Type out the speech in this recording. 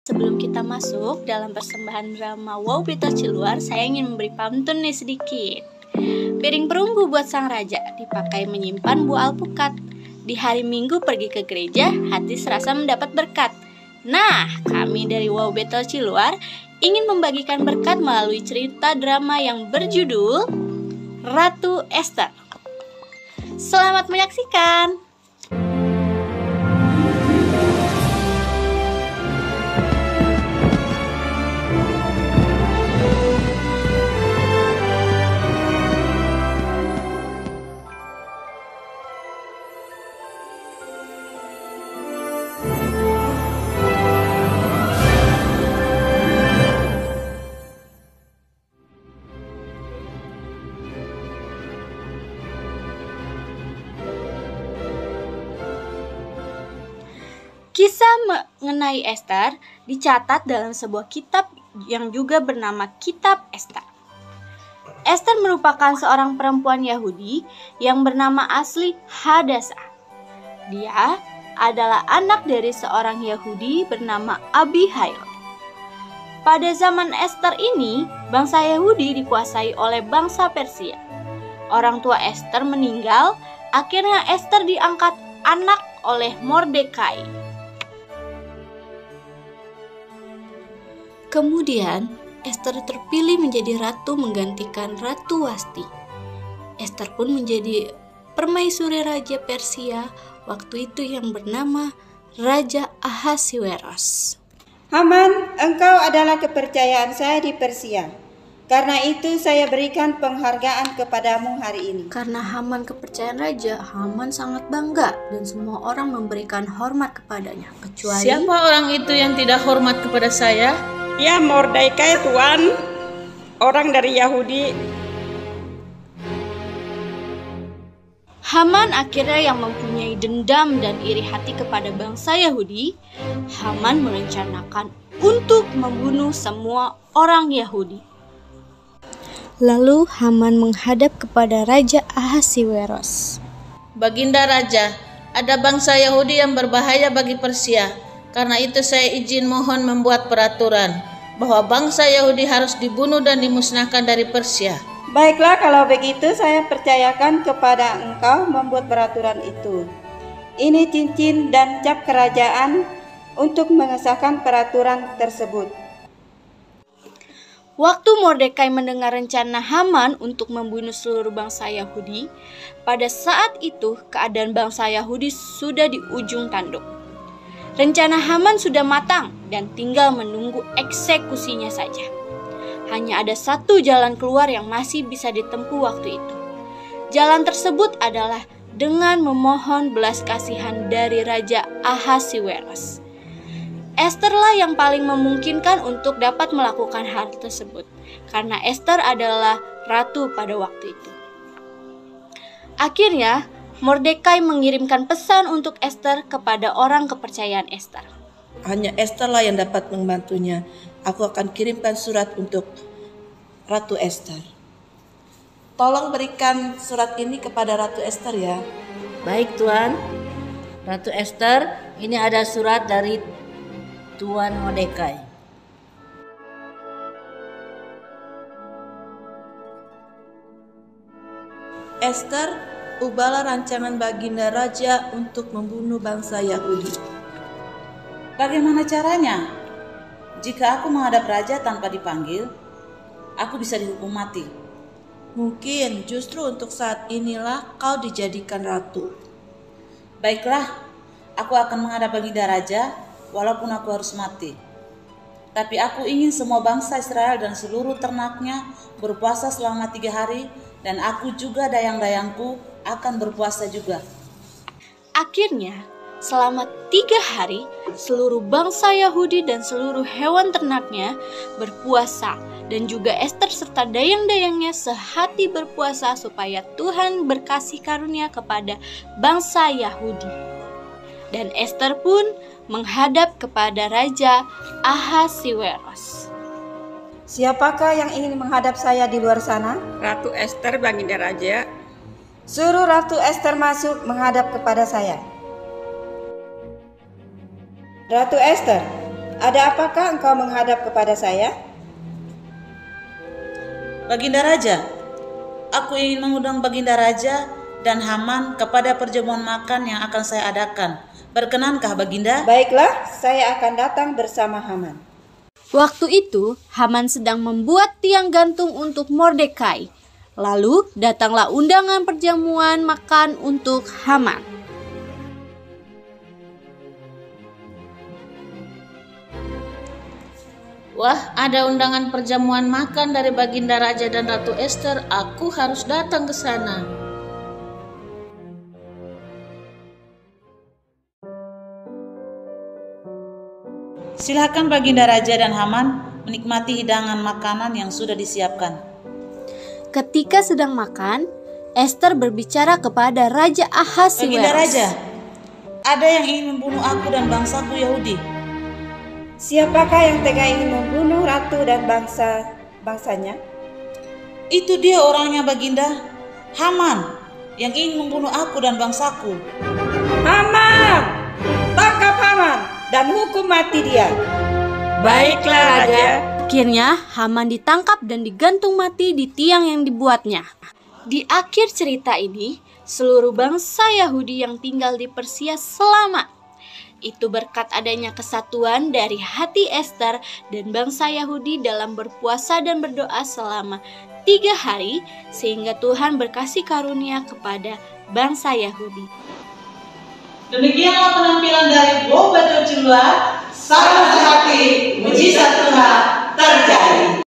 Sebelum kita masuk dalam persembahan drama Wow Beto Ciluar, saya ingin memberi pantun nih sedikit. Piring perunggu buat sang raja, dipakai menyimpan buah alpukat. Di hari Minggu pergi ke gereja, hati serasa mendapat berkat. Nah, kami dari Wow Beto Ciluar ingin membagikan berkat melalui cerita drama yang berjudul Ratu Esther. Selamat menyaksikan! Kisah mengenai Esther dicatat dalam sebuah kitab yang juga bernama Kitab Esther. Esther merupakan seorang perempuan Yahudi yang bernama asli Hadassah. Dia adalah anak dari seorang Yahudi bernama Abihail. Pada zaman Esther ini, bangsa Yahudi dikuasai oleh bangsa Persia. Orang tua Esther meninggal, akhirnya Esther diangkat anak oleh Mordekai. Kemudian, Esther terpilih menjadi ratu menggantikan Ratu Wasti. Esther pun menjadi permaisuri Raja Persia waktu itu yang bernama Raja Ahasiweros. Haman, engkau adalah kepercayaan saya di Persia. Karena itu saya berikan penghargaan kepadamu hari ini. Karena Haman kepercayaan raja, Haman sangat bangga dan semua orang memberikan hormat kepadanya. Kecuali siapa orang itu yang tidak hormat kepada saya? Ya, Mordekai, Tuan, orang dari Yahudi. Haman akhirnya yang mempunyai dendam dan iri hati kepada bangsa Yahudi. Haman merencanakan untuk membunuh semua orang Yahudi. Lalu Haman menghadap kepada Raja Ahasiweros. Baginda Raja, ada bangsa Yahudi yang berbahaya bagi Persia. Karena itu saya izin mohon membuat peraturan bahwa bangsa Yahudi harus dibunuh dan dimusnahkan dari Persia. Baiklah, kalau begitu saya percayakan kepada engkau membuat peraturan itu. Ini cincin dan cap kerajaan untuk mengesahkan peraturan tersebut. Waktu Mordekai mendengar rencana Haman untuk membunuh seluruh bangsa Yahudi, pada saat itu keadaan bangsa Yahudi sudah di ujung tanduk. Rencana Haman sudah matang dan tinggal menunggu eksekusinya saja. Hanya ada satu jalan keluar yang masih bisa ditempuh waktu itu. Jalan tersebut adalah dengan memohon belas kasihan dari Raja Ahasiweros. Estherlah yang paling memungkinkan untuk dapat melakukan hal tersebut, karena Esther adalah ratu pada waktu itu. Akhirnya, Mordekai mengirimkan pesan untuk Esther kepada orang kepercayaan Esther. Hanya Estherlah yang dapat membantunya. Aku akan kirimkan surat untuk Ratu Esther. Tolong berikan surat ini kepada Ratu Esther ya. Baik Tuan. Ratu Esther, ini ada surat dari Tuan Mordekai. Esther, ubahlah rancangan Baginda Raja untuk membunuh bangsa Yahudi. Bagaimana caranya? Jika aku menghadap raja tanpa dipanggil, aku bisa dihukum mati. Mungkin justru untuk saat inilah kau dijadikan ratu. Baiklah, aku akan menghadap Baginda Raja walaupun aku harus mati. Tapi aku ingin semua bangsa Israel dan seluruh ternaknya berpuasa selama 3 hari, dan aku juga dayang-dayangku akan berpuasa juga. Akhirnya, selama 3 hari, seluruh bangsa Yahudi dan seluruh hewan ternaknya berpuasa, dan juga Esther serta dayang-dayangnya sehati berpuasa supaya Tuhan berkasih karunia kepada bangsa Yahudi. Dan Esther pun menghadap kepada Raja Ahasiweros. Siapakah yang ingin menghadap saya di luar sana? Ratu Esther, Baginda Raja. Suruh Ratu Esther masuk menghadap kepada saya. Ratu Esther, Ada apakah engkau menghadap kepada saya? Baginda Raja, aku ingin mengundang Baginda Raja dan Haman kepada perjamuan makan yang akan saya adakan. Berkenankah Baginda? Baiklah, saya akan datang bersama Haman. Waktu itu, Haman sedang membuat tiang gantung untuk Mordekai. Lalu, datanglah undangan perjamuan makan untuk Haman. Wah, ada undangan perjamuan makan dari Baginda Raja dan Ratu Ester. Aku harus datang ke sana. Silakan Baginda Raja dan Haman menikmati hidangan makanan yang sudah disiapkan. Ketika sedang makan, Ester berbicara kepada Raja Ahasiweros. Baginda Raja, ada yang ingin membunuh aku dan bangsaku Yahudi. Siapakah yang tega ingin membunuh ratu dan bangsanya? Itu dia orangnya Baginda, Haman, yang ingin membunuh aku dan bangsaku. Haman! Tangkap Haman dan hukum mati dia. Baiklah Raja. Akhirnya, Haman ditangkap dan digantung mati di tiang yang dibuatnya. Di akhir cerita ini, seluruh bangsa Yahudi yang tinggal di Persia selamat. Itu berkat adanya kesatuan dari hati Ester dan bangsa Yahudi dalam berpuasa dan berdoa selama 3 hari, sehingga Tuhan berkasih karunia kepada bangsa Yahudi. Demikianlah penampilan dari Boba Cilua. Salam sehati, mujizat Tuhan terjadi.